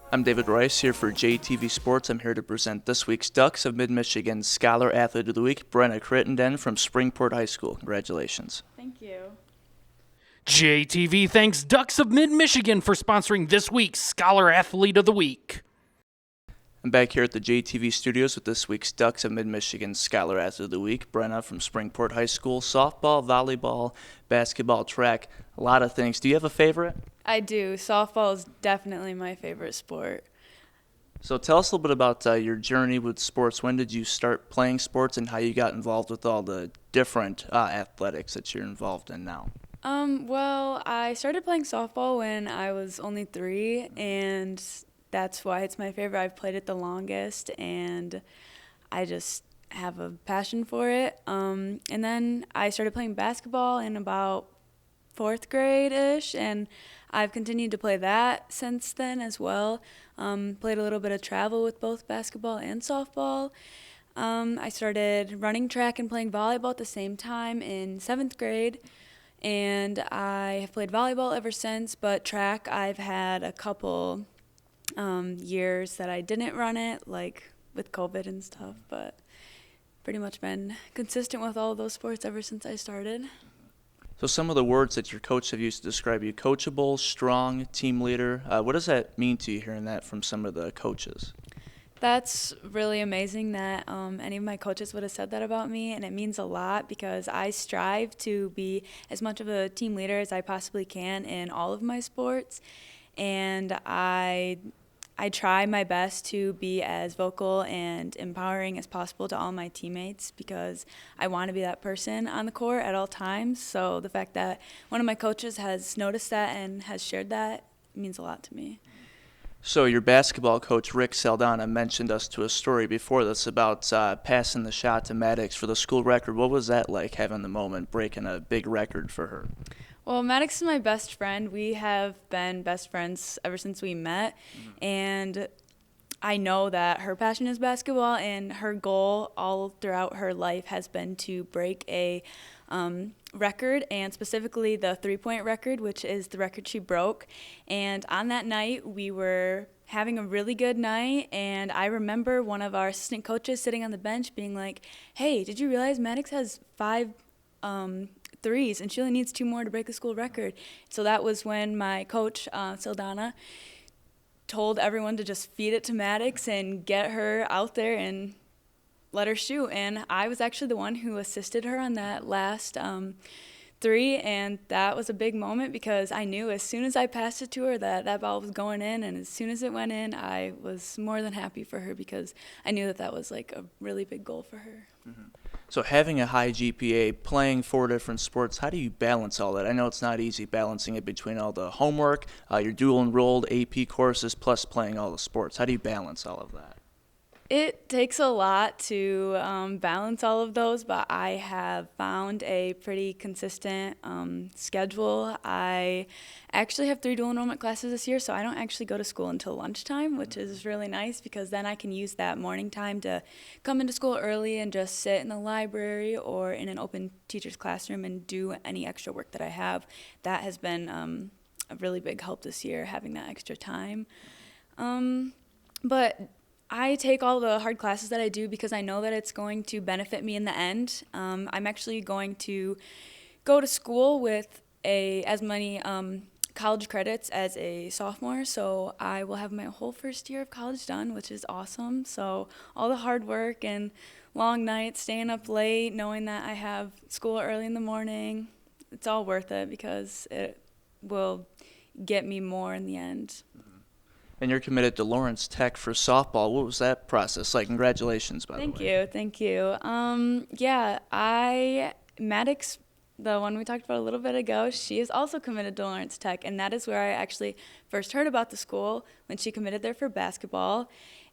I'm David Rice here for JTV Sports. I'm here to present this week's Ducks of Mid-Michigan Scholar Athlete of the Week, Brenna Crittenden from Springport High School. Congratulations. Thank you. JTV thanks Ducks of Mid-Michigan for sponsoring this week's Scholar Athlete of the Week. I'm back here at the JTV studios with this week's Ducks of Mid-Michigan Scholar Athlete of the Week, Brenna from Springport High School. Softball, volleyball, basketball, track, a lot of things. Do you have a favorite? I do. Softball is definitely my favorite sport. So tell us a little bit about your journey with sports. When did you start playing sports and how you got involved with all the different athletics that you're involved in now? Well, I started playing softball when I was only 3, and that's why it's my favorite. I've played it the longest, and I just have a passion for it. And then I started playing basketball in about 4th grade-ish, and I've continued to play that since then as well. Played a little bit of travel with both basketball and softball. I started running track and playing volleyball at the same time in 7th grade, and I have played volleyball ever since, but track I've had a couple years that I didn't run it, like with COVID and stuff, but pretty much been consistent with all of those sports ever since I started. So some of the words that your coach have used to describe you: coachable, strong, team leader. What does that mean to you, hearing that from some of the coaches? That's really amazing that any of my coaches would have said that about me, and it means a lot because I strive to be as much of a team leader as I possibly can in all of my sports, and I try my best to be as vocal and empowering as possible to all my teammates because I want to be that person on the court at all times. So the fact that one of my coaches has noticed that and has shared that means a lot to me. So your basketball coach, Rick Saldana, mentioned us to a story before this about passing the shot to Maddox for the school record. What was that like, having the moment, breaking a big record for her? Well, Maddox is my best friend. We have been best friends ever since we met, and I know that her passion is basketball, and her goal all throughout her life has been to break a record, and specifically the three-point record, which is the record she broke. And on that night, we were having a really good night, and I remember one of our assistant coaches sitting on the bench being like, "Hey, did you realize Maddox has 5 threes, and she only needs 2 more to break the school record?" So that was when my coach, Saldana, told everyone to just feed it to Maddox and get her out there and let her shoot. And I was actually the one who assisted her on that last 3, and that was a big moment because I knew as soon as I passed it to her that that ball was going in, and as soon as it went in, I was more than happy for her because I knew that that was like a really big goal for her. Mm-hmm. So having a high GPA, playing 4 different sports, how do you balance all that? I know it's not easy balancing it between all the homework, your dual-enrolled AP courses, plus playing all the sports. How do you balance all of that? It takes a lot to balance all of those, but I have found a pretty consistent schedule. I actually have 3 dual enrollment classes this year, so I don't actually go to school until lunchtime, which is really nice because then I can use that morning time to come into school early and just sit in the library or in an open teacher's classroom and do any extra work that I have. That has been a really big help this year, having that extra time. But I take all the hard classes that I do because I know that it's going to benefit me in the end. I'm actually going to go to school with as many college credits as a sophomore, so I will have my whole first year of college done, which is awesome. So all the hard work and long nights, staying up late, knowing that I have school early in the morning, it's all worth it because it will get me more in the end. And you're committed to Lawrence Tech for softball. What was that process like? Congratulations, by the way. Thank you. Maddox, the one we talked about a little bit ago, she is also committed to Lawrence Tech, and that is where I actually first heard about the school when she committed there for basketball.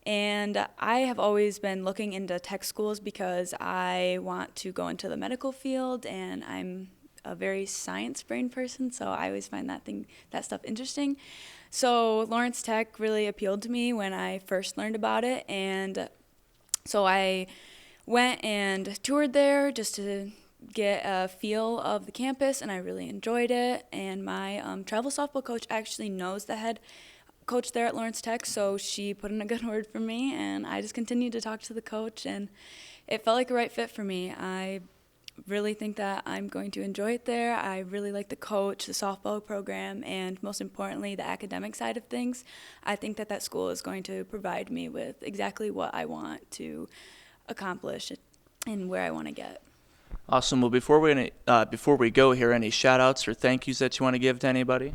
And I have always been looking into tech schools because I want to go into the medical field, and I'm a very science brain person, so I always find that stuff interesting. So Lawrence Tech really appealed to me when I first learned about it, and so I went and toured there just to get a feel of the campus, and I really enjoyed it. And my travel softball coach actually knows the head coach there at Lawrence Tech, so she put in a good word for me, and I just continued to talk to the coach, and it felt like a right fit for me. I really think that I'm going to enjoy it there. I really like the coach, the softball program, and most importantly, the academic side of things. I think that school is going to provide me with exactly what I want to accomplish and where I want to get. Awesome. Well, before we go here, any shout outs or thank yous that you want to give to anybody?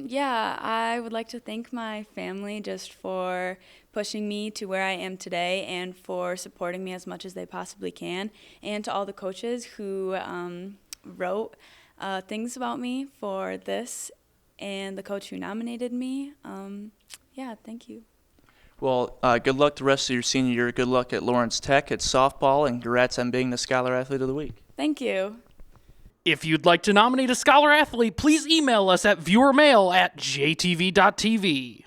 Yeah, I would like to thank my family just for pushing me to where I am today and for supporting me as much as they possibly can, and to all the coaches who wrote things about me for this, and the coach who nominated me. Yeah, thank you. Well, good luck the rest of your senior year. Good luck at Lawrence Tech at softball, and congrats on being the Scholar Athlete of the Week. Thank you. If you'd like to nominate a Scholar Athlete, please email us at viewermail@jtv.tv.